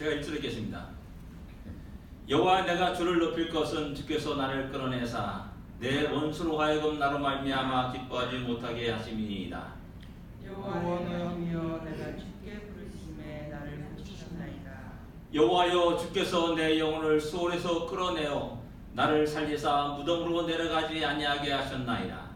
제가 1절에 읽겠습니다. 여호와 내가 주를 높일 것은 주께서 나를 끌어내사 내 원수로 하여금 나로 말미암아 기뻐하지 못하게 하심이니이다. 여호와여 내가 주께 부르심에 나를 고치셨나이다. 여호와여 주께서 내 영혼을 수월에서 끌어내어 나를 살리사 무덤으로 내려가지 아니하게 하셨나이다.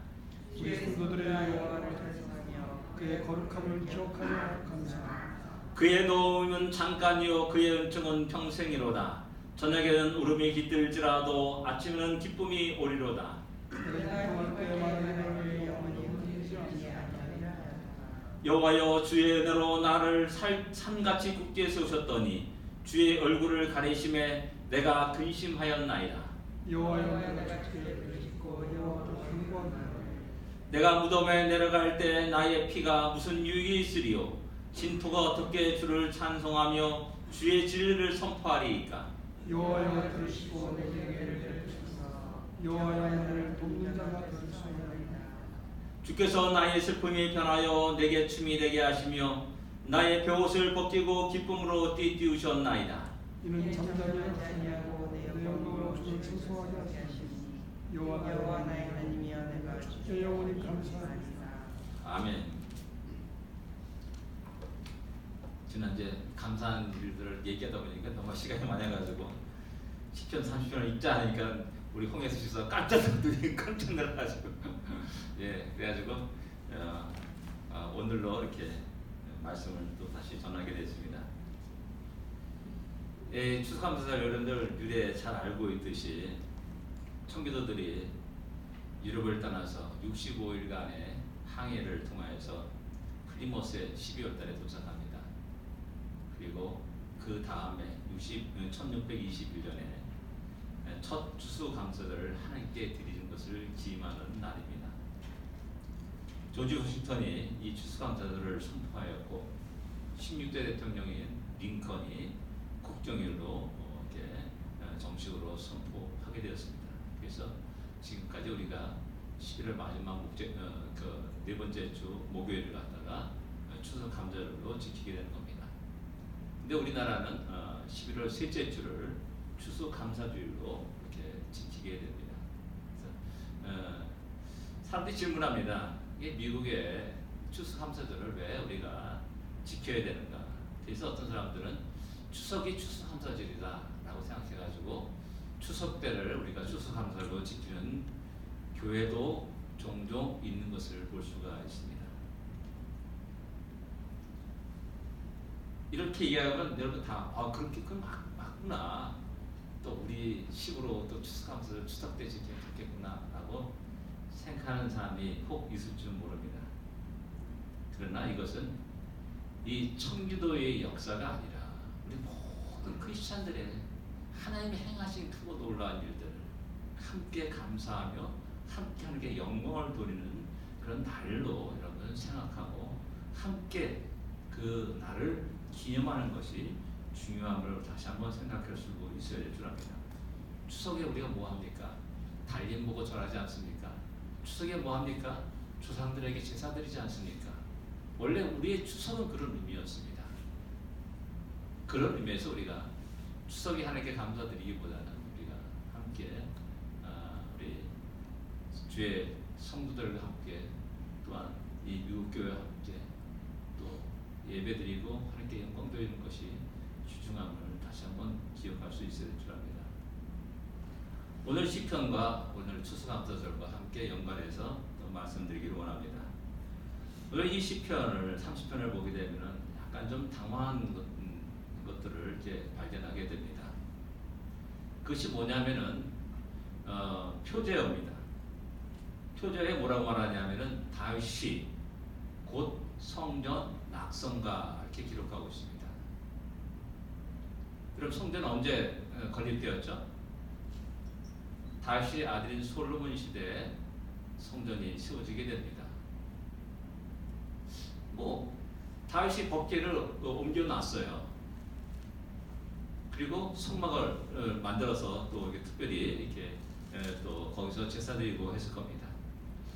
주의 성도들의 여호와를 찬송하며 그의 거룩함을 기억하여 감사합니다. 그의 노임은 잠깐이요 그의 은총은 평생이로다. 저녁에는 울음이 깃들지라도 아침에는 기쁨이 오리로다. 내가 기뻐할 때마다 영원히 흔들리지 아니하리라. 여호와여 주의 은혜로 나를 산같이 굳게 세우셨더니 주의 얼굴을 가리심에 내가 근심하였나이다. 여호와여 내가 주께 부르짖고 여호와로 간구하노라. 내가 무덤에 내려갈 때 나의 피가 무슨 유익이 있으리요. 진토가 어떻게 주를 찬송하며 주의 진리를 선포하리이까. 여호와여 들으시고 내 기회를 베푸소서. 여호와여 나를 돕는 자가 되소서이다. 주께서 나의 슬픔이 변하여 내게 춤이 되게 하시며 나의 벼옷을 벗기고 기쁨으로 띠띠우셨나이다. 이는 잠잠히 하시고 내 영광으로 주를 청소하게 하시니 여호와 나의 하나님이여 내가 주께 영원히 감사합니다. 아멘. 지난주에 감사한 일들을 얘기하다 보니까 너무 시간이 많아가지고 시편 30편을 읽지 않으니까 우리 홍혜수 씨서 깜짝 놀라가지고 예 그래가지고 오늘로 이렇게 말씀을 또 다시 전하게 됐습니다. 예, 추수감사절 여러분들 유래 잘 알고 있듯이 청교도들이 유럽을 떠나서 65일간의 항해를 통하여서 플리머스에 12월 달에 도착합니다. 그리고 그 다음에 1621년에 첫 추수감사절을 하나님께 드리는 것을 기임하는 날입니다. 조지 워싱턴이 이 추수감사절을 선포하였고 16대 대통령인 링컨이 국정일로 이렇게 정식으로 선포하게 되었습니다. 그래서 지금까지 우리가 11월 마지막 네 번째 주 목요일을 갖다가 추수감사절로 지키게 되는 겁니다. 근데 우리나라는 11월 셋째 주를 추수감사주일로 이렇게 지키게 됩니다. 그래서 사람들이 질문합니다. 이게 미국의 추수감사절을 왜 우리가 지켜야 되는가? 그래서 어떤 사람들은 추석이 추수감사절이다라고 생각해가지고 추석 때를 우리가 추수감사절로 지키는 교회도 종종 있는 것을 볼 수가 있습니다. 이렇게 얘기하면 여러분 다 그렇게 맞구나. 또 우리 식으로 또 추수감사절 추석 때 지키면 좋겠구나라고 생각하는 사람이 혹 있을 줄 모릅니다. 그러나 이것은 이 청교도의 역사가 아니라 우리 모든 크리스찬들의 하나님이 행하신 크고 놀라운 일들을 함께 감사하며 함께하는 게 영광을 돌리는 그런 날로 여러분 생각하고 함께 그 날을 기념하는 것이 중요함을 다시 한번 생각할 수 있어야 될 줄 압니다. 추석에 우리가 뭐 합니까? 달림 보고 절하지 않습니까? 추석에 뭐 합니까? 조상들에게 제사 드리지 않습니까? 원래 우리의 추석은 그런 의미였습니다. 그런 의미에서 우리가 추석에 하나님께 감사드리기보다는 우리가 함께 우리 주의 성도들과 함께 또한 이 미국 교회와 함께 또 예배드리고 하나님께 영광 돌리는 것이 귀중함을 다시 한번 기억할 수 있어야 될 줄 압니다. 오늘 시편과 오늘 추수감사절과 함께 연관해서 또 말씀드리기를 원합니다. 오늘 이 시편을 30편을 보게 되면은 약간 좀 당황한 것들을 이제 발견하게 됩니다. 그것이 뭐냐면은 표제어입니다. 표제어에 뭐라고 말하냐면은 다윗이 곧 성전 낙성가 이렇게 기록하고 있습니다. 그럼 성전은 언제 건립되었죠? 다윗의 아들인 솔로몬 시대에 성전이 세워지게 됩니다. 다윗이 법궤를 옮겨놨어요. 그리고 성막을 만들어서 또 이렇게 특별히 이렇게 또 거기서 제사드리고 했을 겁니다.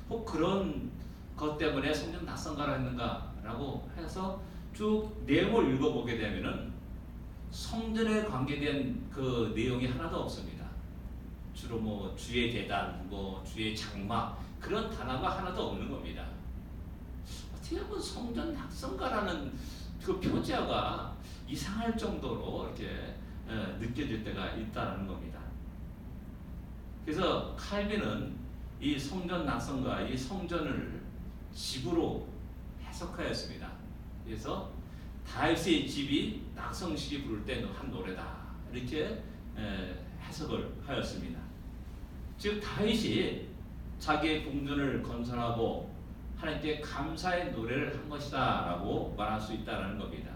혹 그런 것 때문에 성전 낙성가라 했는가라고 해서 쭉 내용을 읽어보게 되면은 성전에 관계된 그 내용이 하나도 없습니다. 주로 뭐 주의 대단, 뭐 주의 장막 그런 단어가 하나도 없는 겁니다. 어떻게 보면 성전 낙성가라는 그 표제가 이상할 정도로 이렇게 느껴질 때가 있다는 겁니다. 그래서 칼빈은 이 성전 낙성가, 이 성전을 집으로 해석하였습니다. 그래서 다윗의 집이 낙성식이 부를 때 한 노래다 이렇게 해석을 하였습니다. 즉 다윗이 자기의 궁전을 건설하고 하나님께 감사의 노래를 한 것이다 라고 말할 수 있다는 겁니다.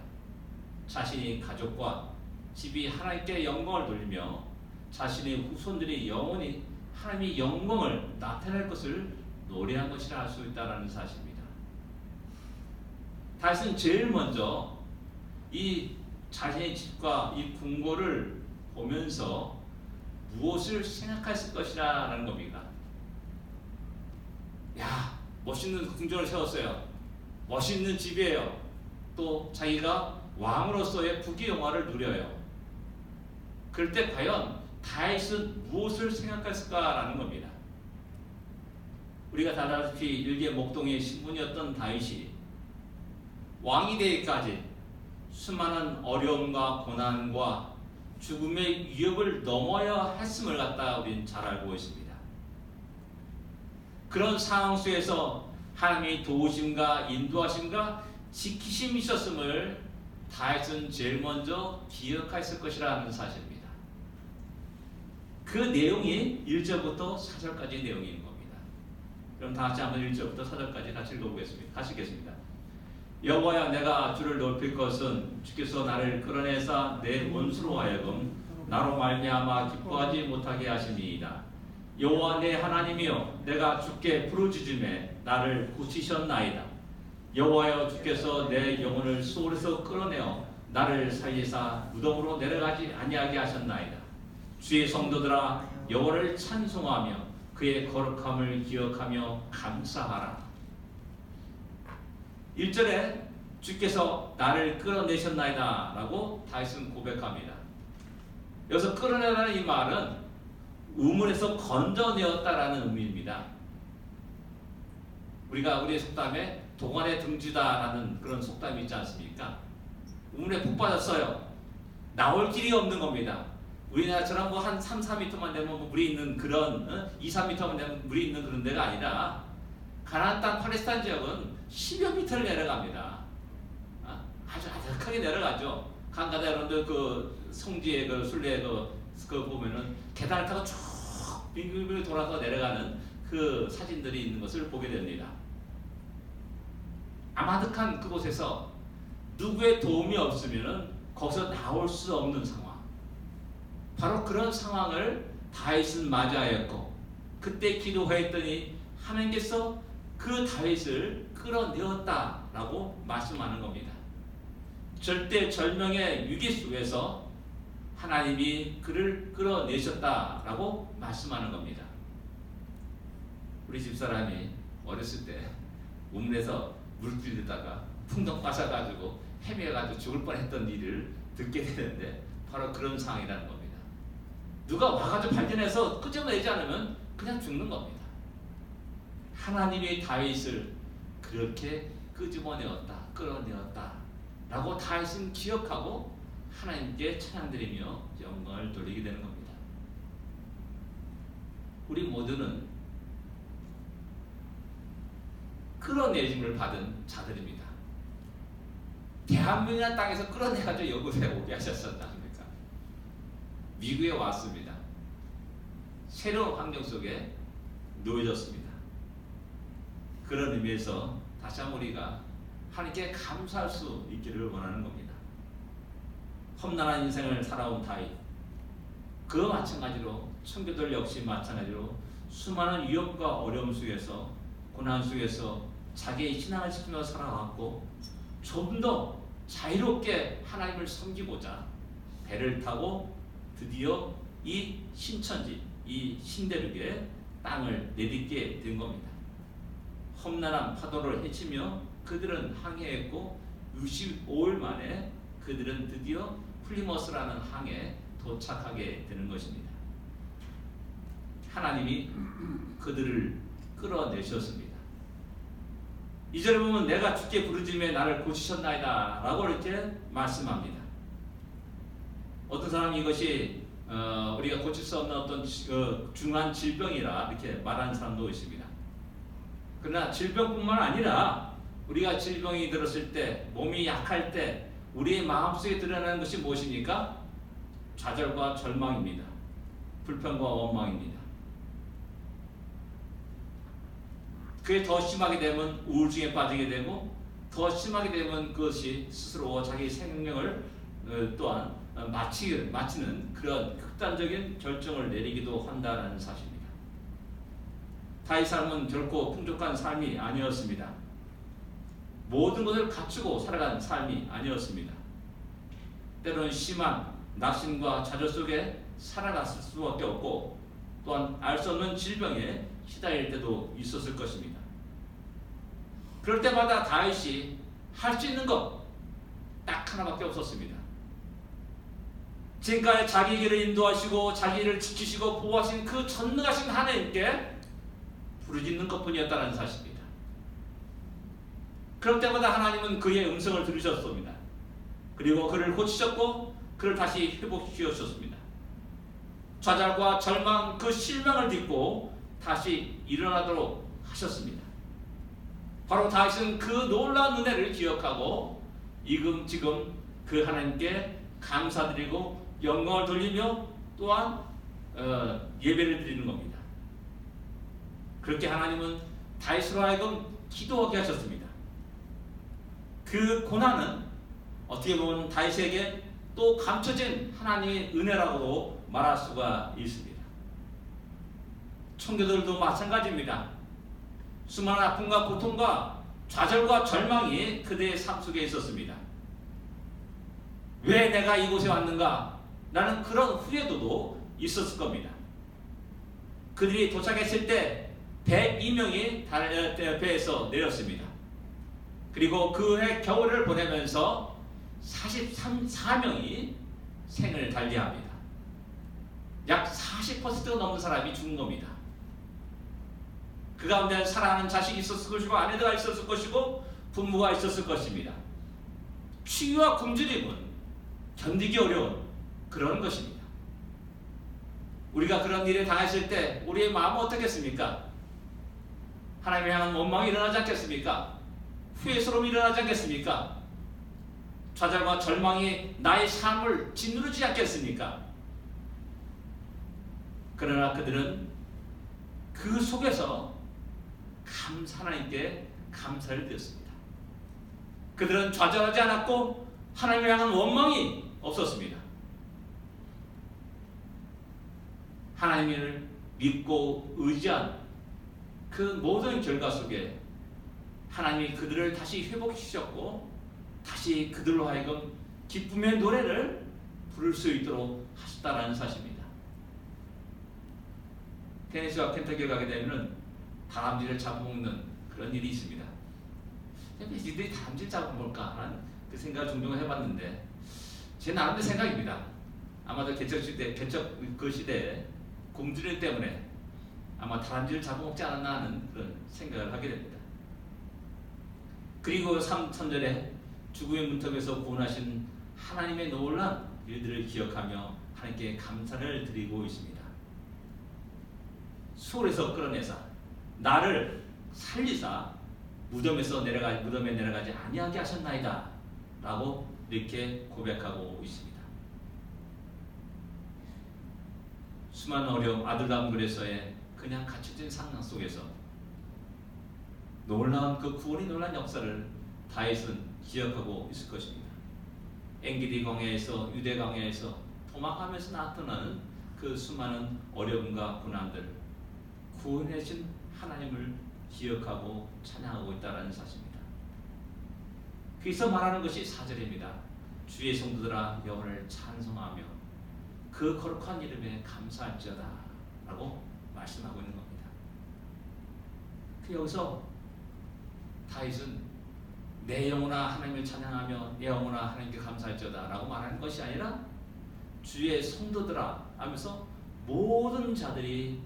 자신이 가족과 집이 하나님께 영광을 돌리며 자신의 후손들이 영원히 하나님의 영광을 나타낼 것을 노래한 것이라 할 수 있다는 사실입니다. 다윗은 제일 먼저 이 자신의 집과 이 궁궐을 보면서 무엇을 생각했을 것이라는 겁니다. 야, 멋있는 궁전을 세웠어요. 멋있는 집이에요. 또 자기가 왕으로서의 부귀영화를 누려요. 그럴 때 과연 다윗은 무엇을 생각했을까라는 겁니다. 우리가 다 알다시피 일개 목동의 신분이었던 다윗이 왕이 되기까지 수많은 어려움과 고난과 죽음의 위협을 넘어야 했음을 갖다 우리는 잘 알고 있습니다. 그런 상황 속에서 하나님의 도우심과 인도하심과 지키심이 있었음을 다윗은 제일 먼저 기억했을 것이라는 사실입니다. 그 내용이 1절부터 4절까지 내용인 겁니다. 그럼 다 같이 한번 1절부터 4절까지 같이 읽어보겠습니다. 같이 읽겠습니다. 여호와야, 내가 주를 높일 것은 주께서 나를 끌어내사 내 원수로 하여금 나로 말미암아 기뻐하지 못하게 하심이이다. 여호와 내 하나님이여, 내가 주께 부르짖음에 나를 고치셨나이다. 여호와여, 주께서 내 영혼을 수월에서 끌어내어 나를 살리사 무덤으로 내려가지 아니하게 하셨나이다. 주의 성도들아, 여호와를 찬송하며 그의 거룩함을 기억하며 감사하라. 1절에 주께서 나를 끌어내셨나이다 라고 다윗은 고백합니다. 여기서 끌어내라는 이 말은 우물에서 건져내었다라는 의미입니다. 우리가 우리의 속담에 동안에 등주다라는 그런 속담이 있지 않습니까? 우물에 푹 빠졌어요. 나올 길이 없는 겁니다. 우리나라처럼 뭐 한 3, 4m만 되면 뭐 물이 있는 그런 2, 3m만 되면 물이 있는 그런 데가 아니라 가나안 땅 팔레스타인 지역은 10여 미터를 내려갑니다. 아주 아득하게 내려가죠. 강가다 여러분들 그 성지의 그 순례 그 보면은 계단을 타고 쭉 빙빙빙 돌아서 내려가는 그 사진들이 있는 것을 보게 됩니다. 아마득한 그곳에서 누구의 도움이 없으면은 거기서 나올 수 없는 상황. 바로 그런 상황을 다윗은 맞이하였고, 그때 기도했더니 하나님께서 그 다윗을 끌어내었다라고 말씀하는 겁니다. 절대 절명의 위기 속에서 하나님이 그를 끌어내셨다라고 말씀하는 겁니다. 우리 집사람이 어렸을 때 우물에서 물 들이다가 풍덩 빠져가지고 헤매가지고 죽을 뻔했던 일을 듣게 되는데 바로 그런 상황이라는 겁니다. 누가 와가지고 발견해서 끄집어내지 않으면 그냥 죽는 겁니다. 하나님이 다윗을 그렇게 끄집어내었다, 끌어내었다 라고 다윗은 기억하고 하나님께 찬양드리며 영광을 돌리게 되는 겁니다. 우리 모두는 끌어내짐을 받은 자들입니다. 대한민국이라는 땅에서 끌어내가지고 여곳에 오게 하셨었다. 미국에 왔습니다. 새로운 환경 속에 놓여졌습니다. 그런 의미에서 다시 한번 우리가 하나님께 감사할 수 있기를 원하는 겁니다. 험난한 인생을 살아온 다윗, 그와 마찬가지로 청교도들 역시 마찬가지로 수많은 위협과 어려움 속에서 고난 속에서 자기의 신앙을 지키며 살아왔고 좀 더 자유롭게 하나님을 섬기고자 배를 타고 드디어 이 신천지, 이 신대륙의 땅을 내딛게 된 겁니다. 험난한 파도를 헤치며 그들은 항해했고 65일 만에 그들은 드디어 플리머스라는 항에 도착하게 되는 것입니다. 하나님이 그들을 끌어내셨습니다. 2절에 보면 내가 주께 부르짖음에 나를 고치셨나이다 라고 이렇게 말씀합니다. 어떤 사람이 이것이 우리가 고칠 수 없는 어떤 중한 질병이라 이렇게 말하는 사람도 있습니다. 그러나 질병뿐만 아니라 우리가 질병이 들었을 때, 몸이 약할 때 우리의 마음속에 드러나는 것이 무엇입니까? 좌절과 절망입니다. 불평과 원망입니다. 그게 더 심하게 되면 우울증에 빠지게 되고, 더 심하게 되면 그것이 스스로 자기 생명을 또한 마치는 그런 극단적인 결정을 내리기도 한다는 사실입니다. 다윗 삶은 결코 풍족한 삶이 아니었습니다. 모든 것을 갖추고 살아간 삶이 아니었습니다. 때로는 심한 낙심과 좌절 속에 살아갔을 수밖에 없고, 또한 알 수 없는 질병에 시달릴 때도 있었을 것입니다. 그럴 때마다 다윗이 할 수 있는 것 딱 하나밖에 없었습니다. 지금까지 자기 길을 인도하시고 자기를 지키시고 보호하신 그 전능하신 하나님께 부르짖는 것뿐이었다는 사실입니다. 그럴 때마다 하나님은 그의 음성을 들으셨습니다. 그리고 그를 고치셨고 그를 다시 회복시키셨습니다. 좌절과 절망, 그 실망을 딛고 다시 일어나도록 하셨습니다. 바로 다윗은 그 놀라운 은혜를 기억하고 지금 그 하나님께 감사드리고 영광을 돌리며 또한 예배를 드리는 겁니다. 그렇게 하나님은 다윗으로 하여금 기도하게 하셨습니다. 그 고난은 어떻게 보면 다윗에게 또 감춰진 하나님의 은혜라고도 말할 수가 있습니다. 청교도들도 마찬가지입니다. 수많은 아픔과 고통과 좌절과 절망이 그들의 삶 속에 있었습니다. 왜 내가 이곳에 왔는가? 라는 그런 후회도 있었을 겁니다. 그들이 도착했을 때 102명이 배에서 내렸습니다. 그리고 그 해 겨울을 보내면서 44명이 생을 달리합니다. 약 40%가 넘는 사람이 죽은 겁니다. 그 가운데 사랑하는 자식이 있었을 것이고 아내가 있었을 것이고 부모가 있었을 것입니다. 추위와 굶주림은 견디기 어려운 그런 것입니다. 우리가 그런 일에 당했을 때 우리의 마음은 어떻겠습니까? 하나님을 향한 원망이 일어나지 않겠습니까? 후회스러움이 일어나지 않겠습니까? 좌절과 절망이 나의 삶을 짓누르지 않겠습니까? 그러나 그들은 그 속에서 하나님께 감사를 드렸습니다. 그들은 좌절하지 않았고 하나님을 향한 원망이 없었습니다. 하나님을 믿고 의지한 그 모든 결과 속에 하나님이 그들을 다시 회복시켰고 다시 그들로 하여금 기쁨의 노래를 부를 수 있도록 하셨다는 사실입니다. 테네시와 켄터키에 가게 되면 다람쥐를 잡아먹는 그런 일이 있습니다. 이들이 다람쥐를 잡아먹을까 하는 그 생각을 종종 해봤는데 제 나름대로 생각입니다. 아마도 개척 그 시대에 굶주림 때문에 아마 다람쥐를 잡아먹지 않았나 하는 그런 생각을 하게 됩니다. 그리고 3절에 죽음의 문턱에서 구원하신 하나님의 놀라운 일들을 기억하며 하나님께 감사를 드리고 있습니다. 수월에서 끌어내사 나를 살리사 무덤에 내려가지 아니하게 하셨나이다 라고 이렇게 고백하고 있습니다. 수많은 어려움, 아들다움 그래서의 그냥 갇혀진 상황 속에서 놀라운 그 구원이 놀라운 역사를 다윗은 기억하고 있을 것입니다. 엔기디 광야에서 유대 광야에서 도망하면서 나타나는 그 수많은 어려움과 고난들, 구원해신 하나님을 기억하고 찬양하고 있다는 사실입니다. 그래서 말하는 것이 4절입니다. 주의 성도들아 여호와를 찬송하며 그 거룩한 이름에 감사할지어다 라고 말씀하고 있는 겁니다. 여기서 다윗은 내 영혼아 하나님을 찬양하며 내 영혼아 하나님께 감사할지어다 라고 말하는 것이 아니라 주의 성도들아 하면서 모든 자들이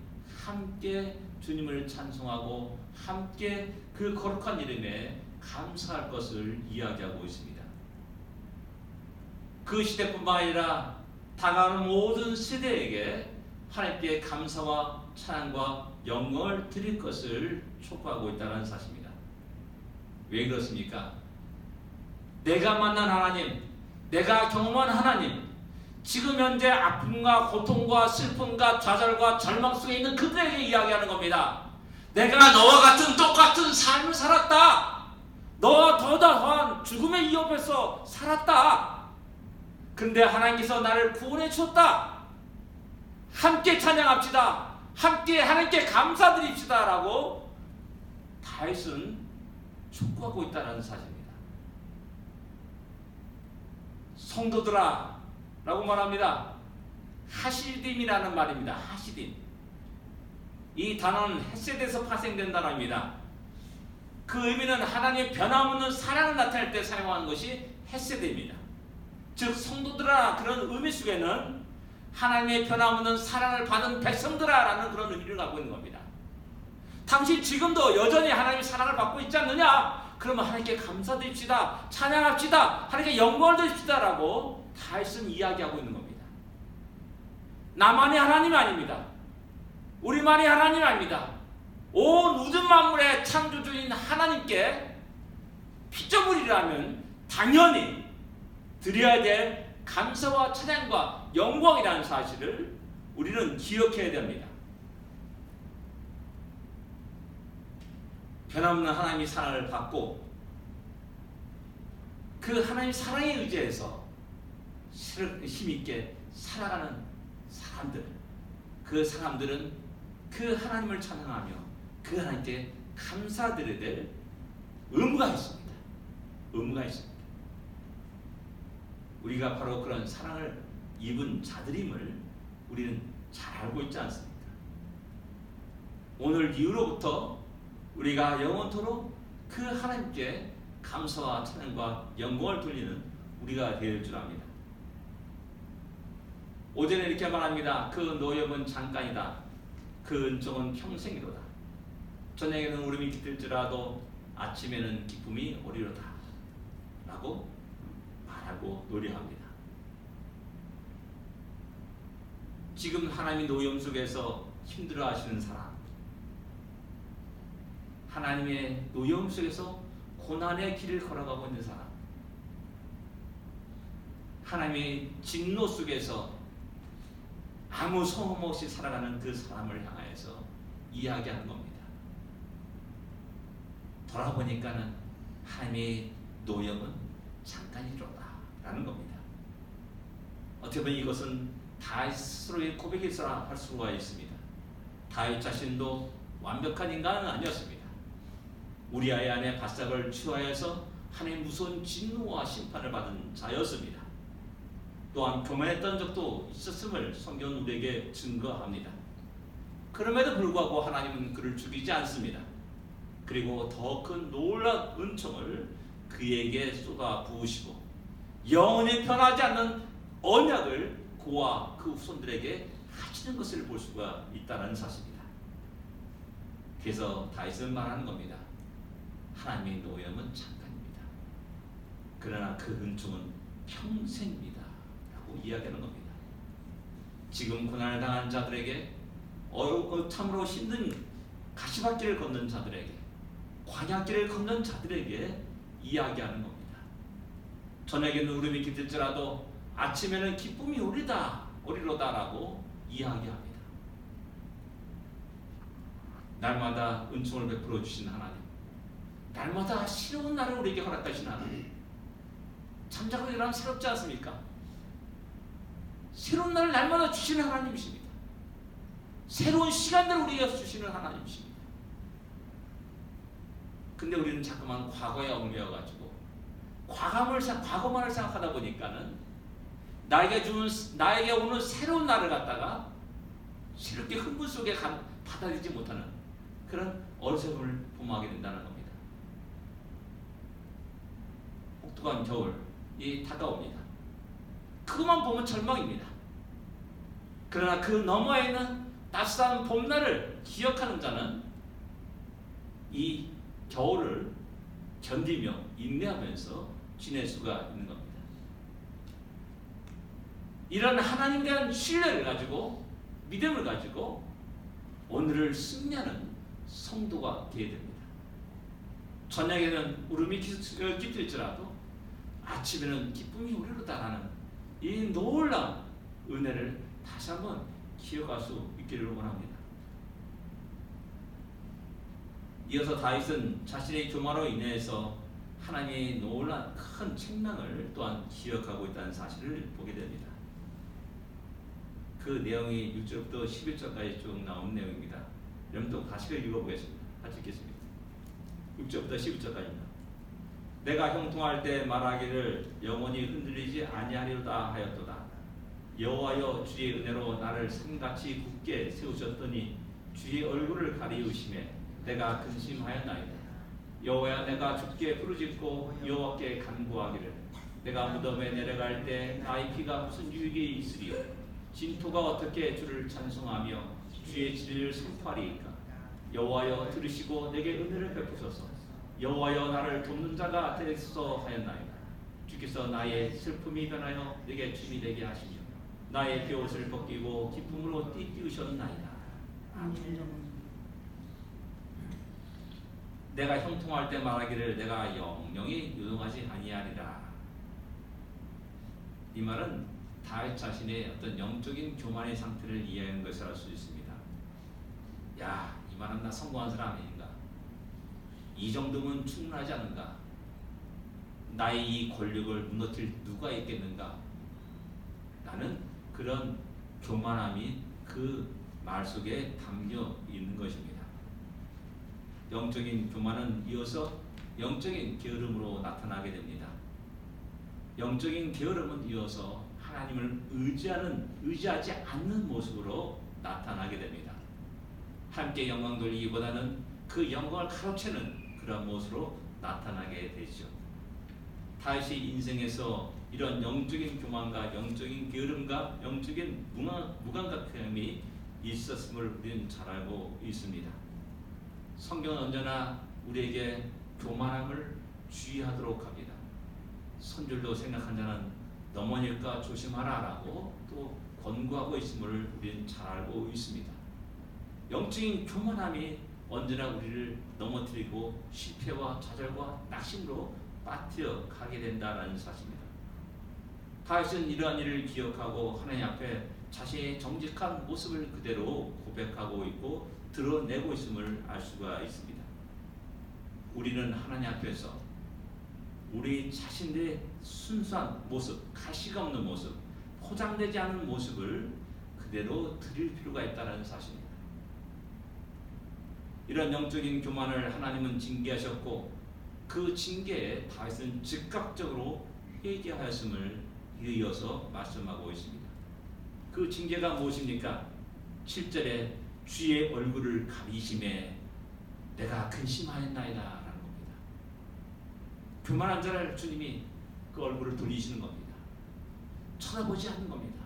함께 주님을 찬송하고 함께 그 거룩한 이름에 감사할 것을 이야기하고 있습니다. 그 시대뿐만 아니라 다가오는 모든 세대에게 하나님께 감사와 찬양과 영광을 드릴 것을 촉구하고 있다는 사실입니다. 왜 그렇습니까? 내가 만난 하나님, 내가 경험한 하나님, 지금 현재 아픔과 고통과 슬픔과 좌절과 절망 속에 있는 그들에게 이야기하는 겁니다. 내가 너와 같은 똑같은 삶을 살았다. 너와 더다한 죽음의 위협에서 살았다. 그런데 하나님께서 나를 구원해 주셨다. 함께 찬양합시다. 함께 하나님께 감사드립시다 라고 다윗은 촉구하고 있다는 사실입니다. 성도들아 라고 말합니다. 하시딤이라는 말입니다. 하시딤. 이 단어는 헤세드에서 파생된 단어입니다. 그 의미는 하나님의 변함없는 사랑을 나타낼 때 사용하는 것이 헤세드입니다. 즉 성도들아 그런 의미 속에는 하나님의 변함없는 사랑을 받은 백성들아 라는 그런 의미를 갖고 있는 겁니다. 당신 지금도 여전히 하나님의 사랑을 받고 있지 않느냐? 그러면 하나님께 감사드립시다. 찬양합시다. 하나님께 영광을 드립시다 라고 다윗은 이야기하고 있는 겁니다. 나만의 하나님이 아닙니다. 우리만의 하나님이 아닙니다. 온 우주 만물의 창조주인 하나님께 피조물이라면 당연히 드려야 될 감사와 찬양과 영광이라는 사실을 우리는 기억해야 됩니다. 변함없는 하나님의 사랑을 받고 그 하나님의 사랑에 의지해서 힘있게 살아가는 사람들, 그 사람들은 그 하나님을 찬양하며 그 하나님께 감사드려야 될 의무가 있습니다. 의무가 있습니다. 우리가 바로 그런 사랑을 입은 자들임을 우리는 잘 알고 있지 않습니까? 오늘 이후로부터 우리가 영원토록 그 하나님께 감사와 찬양과 영광을 돌리는 우리가 될 줄 압니다. 오전에 이렇게 말합니다. 그 노염은 잠깐이다. 그 은총은 평생이로다. 저녁에는 울음이 깃들지라도 아침에는 기쁨이 오리로다. 라고 말하고 노래합니다. 지금 하나님의 노염 속에서 힘들어하시는 사람, 하나님의 노여움 속에서 고난의 길을 걸어가고 있는 사람, 하나님의 진노 속에서 아무 소망 없이 살아가는 그 사람을 향하여서 이야기하는 겁니다. 돌아보니까는 하나님의 노여움은 잠깐이로다 라는 겁니다. 어떻게 보면 이것은 다윗 스스로의 고백이라 할 수가 있습니다. 다윗 자신도 완벽한 인간은 아니었습니다. 우리아의 아내 바삭을 취하여서 하나님의 무서운 진노와 심판을 받은 자였습니다. 또한 교만했던 적도 있었음을 성경은 우리에게 증거합니다. 그럼에도 불구하고 하나님은 그를 죽이지 않습니다. 그리고 더 큰 놀라운 은총을 그에게 쏟아 부으시고 영원히 변하지 않는 언약을 그와 그 후손들에게 하시는 것을 볼 수가 있다는 사실입니다. 그래서 다윗은 말하는 겁니다. 하나님의 노염은 잠깐입니다. 그러나 그 은총은 평생입니다. 라고 이야기하는 겁니다. 지금 고난을 당한 자들에게 참으로 힘든 가시밭길을 걷는 자들에게 광야길을 걷는 자들에게 이야기하는 겁니다. 저녁에는 울음이 깃들지라도 아침에는 기쁨이 오리로다 라고 이야기합니다. 날마다 은총을 베풀어 주신 하나님, 날마다 새로운 날을 우리에게 허락하신 하나님, 잠자고 일어나면 새롭지 않습니까? 새로운 날을 날마다 주시는 하나님이십니다. 새로운 시간들을 우리에게 주시는 하나님이십니다. 근데 우리는 자꾸만 과거에 얽매여가지고 과거만을 생각하다 보니까는 나에게 오는 새로운 날을 갖다가 새롭게 흥분 속에 받아들이지 못하는 그런 어리석음을 범하게 된다는 겁니다. 뜨거운 겨울이 다가옵니다. 그것만 보면 절망입니다. 그러나 그 너머에 있는 따스한 봄날을 기억하는 자는 이 겨울을 견디며 인내하면서 지낼 수가 있는 겁니다. 이런 하나님에 대한 신뢰를 가지고 믿음을 가지고 오늘을 승리하는 성도가 되어야 됩니다. 저녁에는 울음이 깃들지라도 아침에는 기쁨이 오르르다라는 이 놀라운 은혜를 다시 한번 기억할 수 있기를 원합니다. 이어서 다윗은 자신의 교만으로 인해서 하나님의 놀라운 큰 책망을 또한 기억하고 있다는 사실을 보게 됩니다. 그 내용이 6절부터 11절까지 쭉 나온 내용입니다. 여러분도 다시 읽어보겠습니다. 같이 읽겠습니다. 6절부터 11절까지입니다. 내가 형통할 때 말하기를 영원히 흔들리지 아니하리로다 하였도다. 여호와여 주의 은혜로 나를 산같이 굳게 세우셨더니 주의 얼굴을 가리우심에 내가 근심하였나이다. 여호와야 내가 주께 부르짖고 여호와께 간구하기를 내가 무덤에 내려갈 때 나의 피가 무슨 유익이 있으리요. 진토가 어떻게 주를 찬송하며 주의 진리를 선포하리이까. 여호와여 들으시고 내게 은혜를 베푸소서. 여호와여 나를 돕는 자가 되소서 하였나이다. 주께서 나의 슬픔이 변하여 내게 춤이 되게 하시며 나의 베옷을 벗기고 기쁨으로 띠띠우셨나이다. 아멘. 내가 형통할 때 말하기를 내가 영영이 유동하지 아니하리라. 이 말은 다윗 자신의 어떤 영적인 교만의 상태를 이해하는 것을 알 수 있습니다. 야, 이 말은 나 성공한 사람 아닌가? 이 정도면 충분하지 않은가? 나의 이 권력을 무너뜨릴 누가 있겠는가? 나는 그런 교만함이 그 말 속에 담겨 있는 것입니다. 영적인 교만은 이어서 영적인 게으름으로 나타나게 됩니다. 영적인 게으름은 이어서 하나님을 의지하지 않는 모습으로 나타나게 됩니다. 함께 영광 돌리기보다는 그 영광을 가로채는 그런 모습으로 나타나게 되죠. 다윗의 인생에서 이런 영적인 교만과 영적인 게으름과 영적인 무감각함이 있었음을 우리는 잘 알고 있습니다. 성경은 언제나 우리에게 교만함을 주의하도록 합니다. 선줄도 생각한 자는 넘어질까 조심하라라고 또 권고하고 있음을 우리는 잘 알고 있습니다. 영적인 교만함이 언제나 우리를 넘어뜨리고 실패와 좌절과 낙심으로 빠뜨려 가게 된다는 사실입니다. 다윗은 이러한 일을 기억하고 하나님 앞에 자신의 정직한 모습을 그대로 고백하고 있고 드러내고 있음을 알 수가 있습니다. 우리는 하나님 앞에서 우리 자신의 순수한 모습, 가시가 없는 모습, 포장되지 않은 모습을 그대로 드릴 필요가 있다는 사실입니다. 이런 영적인 교만을 하나님은 징계하셨고 그 징계에 다윗은 즉각적으로 회개하였음을 이어서 말씀하고 있습니다. 그 징계가 무엇입니까? 7절에 주의 얼굴을 가리심에 내가 근심하였나이다 라는 겁니다. 교만한 자를 주님이 그 얼굴을 돌리시는 겁니다. 쳐다보지 않는 겁니다.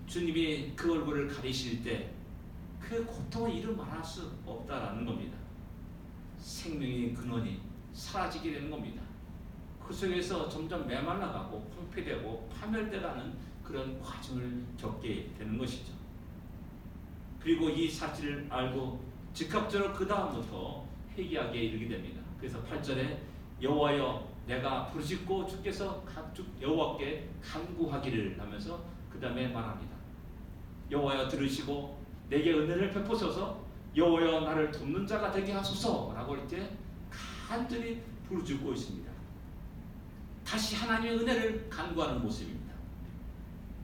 주님이 그 얼굴을 가리실 때 그 고통을 이루 말할 수 없다라는 겁니다. 생명의 근원이 사라지게 되는 겁니다. 그 속에서 점점 메말라가고 황폐되고 파멸돼가는 그런 과정을 겪게 되는 것이죠. 그리고 이 사실을 알고 즉각적으로 그 다음부터 회개하게 이르게 됩니다. 그래서 8절에 여호와여 내가 부르짖고 주께서 여호와께 간구하기를 하면서 그 다음에 말합니다. 여호와여 들으시고 내게 은혜를 베푸소서. 여호와여 나를 돕는 자가 되게 하소서라고 이렇게 간절히 부르짖고 있습니다. 다시 하나님의 은혜를 간구하는 모습입니다.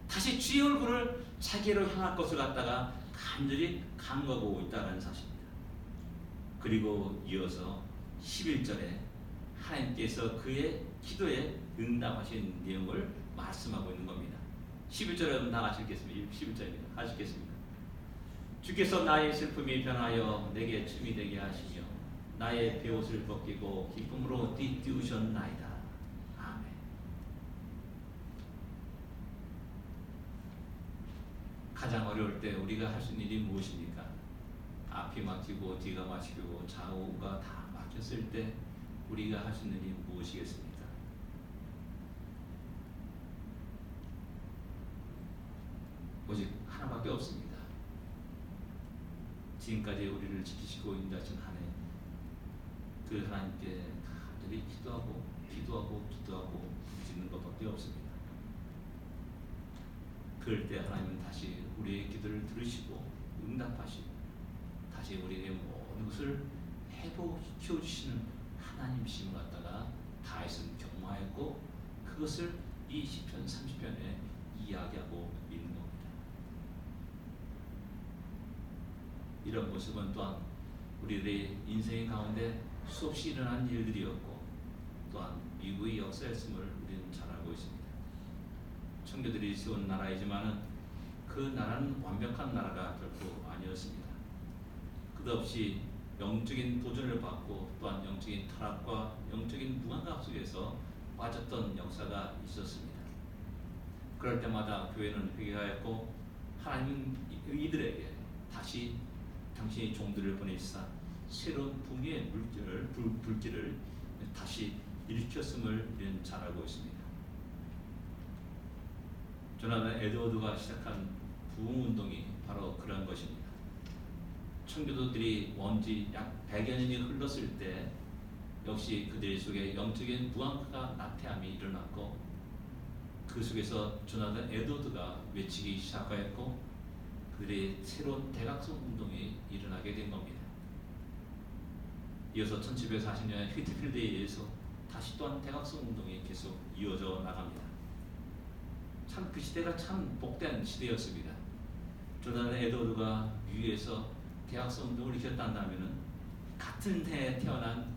다시 주의 얼굴을 자기로 향할 것을 갖다가 간절히 간구하고 있다는 사실입니다. 그리고 이어서 11절에 하나님께서 그의 기도에 응답하신 내용을 말씀하고 있는 겁니다. 11절에 다 같이 읽겠습니다. 11절입니다. 같이 읽겠습니다. 주께서 나의 슬픔이 변하여 내게 춤이 되게 하시며 나의 베옷을 벗기고 기쁨으로 띠띠우셨나이다. 가장 어려울 때 우리가 할 수 있는 일이 무엇입니까? 앞이 막히고 뒤가 막히고 좌우가 다 막혔을 때 우리가 할 수 있는 일이 무엇이겠습니까? 오직 하나밖에 없습니다. 지금까지 우리를 지키시고 인도하신 하나님, 그 하나님께 간절히 기도하고 부르짖는 것밖에 없습니다. 그럴 때 하나님은 다시 우리의 기도를 들으시고 응답하시고 다시 우리에게 모든 것을 회복시켜 주시는 하나님이심을 갖다가 다윗은 경험하였고 그것을 이 시편 30편에 이야기하고 있는 겁니다. 이런 모습은 또한 우리들의 인생 가운데 수없이 일어난 일들이었고 또한 미국의 역사였음을 우리는 잘 알고 있습니다. 청교들이 세운 나라이지만은 그 나라는 완벽한 나라가 결코 아니었습니다. 끝없이 영적인 도전을 받고 또한 영적인 타락과 영적인 무감각 속에서 빠졌던 역사가 있었습니다. 그럴 때마다 교회는 회개하였고 하나님은 이들에게 다시 당신의 종들을 보내시사 새로운 붕의 불길을 다시 일으켰음을 우리는 잘 알고 있습니다. 조나단 에드워드가 시작한 부흥운동이 바로 그런 것입니다. 청교도들이 원지 약 100여 년이 흘렀을 때 역시 그들 속에 영적인 무감각과 나태함이 일어났고 그 속에서 조나단 에드워드가 외치기 시작하였고 그들의 새로운 대각성 운동이 일어나게 된 겁니다. 이어서 1740년 휘트필드에 의해서 다시 또한 대각성 운동이 계속 이어져 나갑니다. 참 그 시대가 참 복된 시대였습니다. 조나단 에드워드가 미국에서 대학성 운동을 일으켰다면은 같은 해에 태어난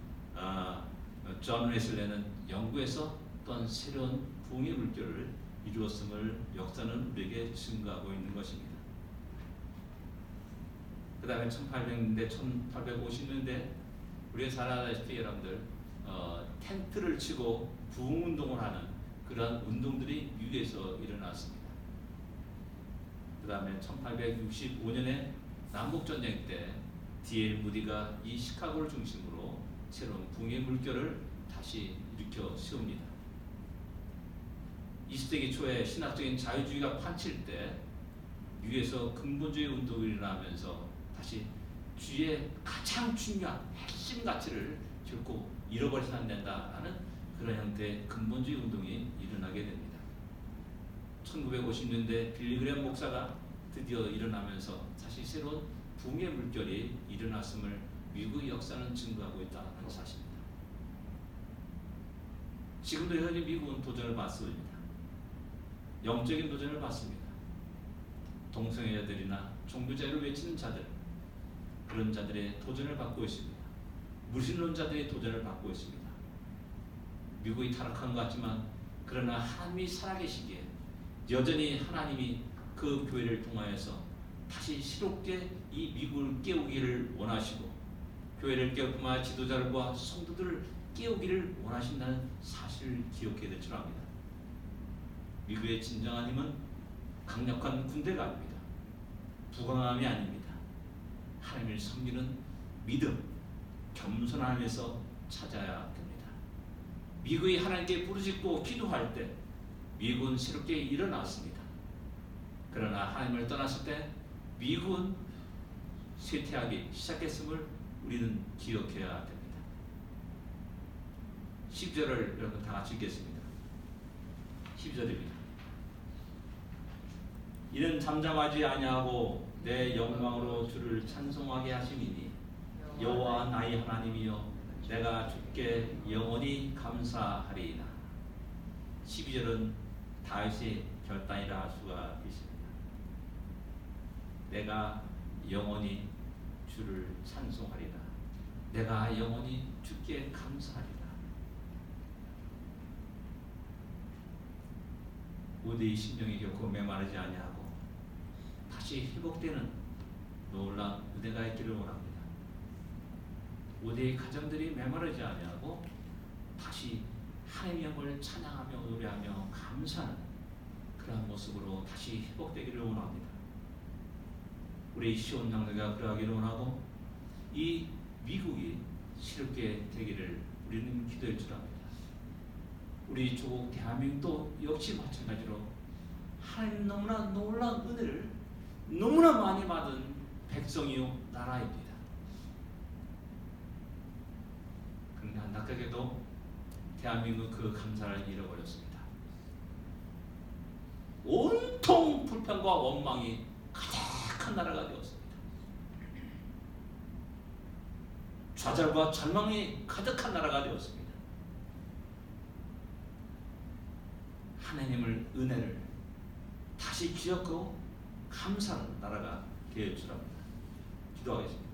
존 웨슬레는 영국에서 또한 새로운 부흥의 물결을 이루었음을 역사는 우리에게 증거하고 있는 것입니다. 그 다음에 1800년대, 1850년대 우리가 잘 알다시피 여러분들 텐트를 치고 부흥운동을 하는 그러한 운동들이 미국에서 일어났습니다. 그 다음에 1865년에 남북전쟁 때 D.L. 무디가 이 시카고를 중심으로 새로운 붕의 물결을 다시 일으켜 세웁니다. 20세기 초에 신학적인 자유주의가 판칠 때 미국에서 근본주의 운동이 일어나면서 다시 주의 가장 중요한 핵심 가치를 결코 잃어버려서는 안 된다라는 그런 형태의 근본주의 운동이 일어나게 됩니다. 1950년대 빌리 그레엄 목사가 드디어 일어나면서 다시 새로운 붕의 물결이 일어났음을 미국의 역사는 증거하고 있다는 사실입니다. 지금도 여전히 미국은 도전을 받습니다. 영적인 도전을 받습니다. 동성애자들이나 종교자유를 외치는 자들, 그런 자들의 도전을 받고 있습니다. 무신론자들의 도전을 받고 있습니다. 미국이 타락한 것 같지만 그러나 하나님이 살아계시기에 여전히 하나님이 그 교회를 통하여서 다시 새롭게 이 미국을 깨우기를 원하시고 교회를 깨우고 지도자들과 성도들을 깨우기를 원하신다는 사실을 기억해야 될 줄 압니다. 미국의 진정한 힘은 강력한 군대가 아닙니다. 부강함이 아닙니다. 하나님을 섬기는 믿음, 겸손함에서 찾아야 됩니다. 미국이 하나님께 부르짖고 기도할 때 미국은 새롭게 일어났습니다. 그러나 하나님을 떠났을 때 미국은 쇠퇴하기 시작했음을 우리는 기억해야 됩니다. 10절을 여러분 다 같이 읽겠습니다. 10절입니다. 이는 잠잠하지 아니하고 내 영광으로 주를 찬송하게 하심이니 여호와 나의 하나님이여 내가 주께 영원히 감사하리이다. 12절은 다윗의 결단이라 할 수가 있습니다. 내가 영원히 주를 찬송하리라. 내가 영원히 주께 감사하리라. 우리의 심령이 결코 메마르지 아니하고 다시 회복되는 놀라운 은혜가 있기를 원합니다. 우리의 가정들이 메마르지 아니하고 다시 하나님의 영을 찬양하며 노래하며 감사하는 그러한 모습으로 다시 회복되기를 원합니다. 우리 시온 장로가 그러하기를 원하고 이 미국이 새롭게 되기를 우리는 기도해 주랍니다. 우리 조국 대한민국도 역시 마찬가지로 하나님 너무나 놀라운 은혜를 너무나 많이 받은 백성이요 나라입니다. 그런데 안타깝게도 대한민국 그 감사를 잃어버렸습니다. 온통 불평과 원망이 가득한 나라가 되었습니다. 좌절과 절망이 가득한 나라가 되었습니다. 하나님을 은혜를 다시 기억하고 감사하는 나라가 되어 주랍니다. 기도하겠습니다.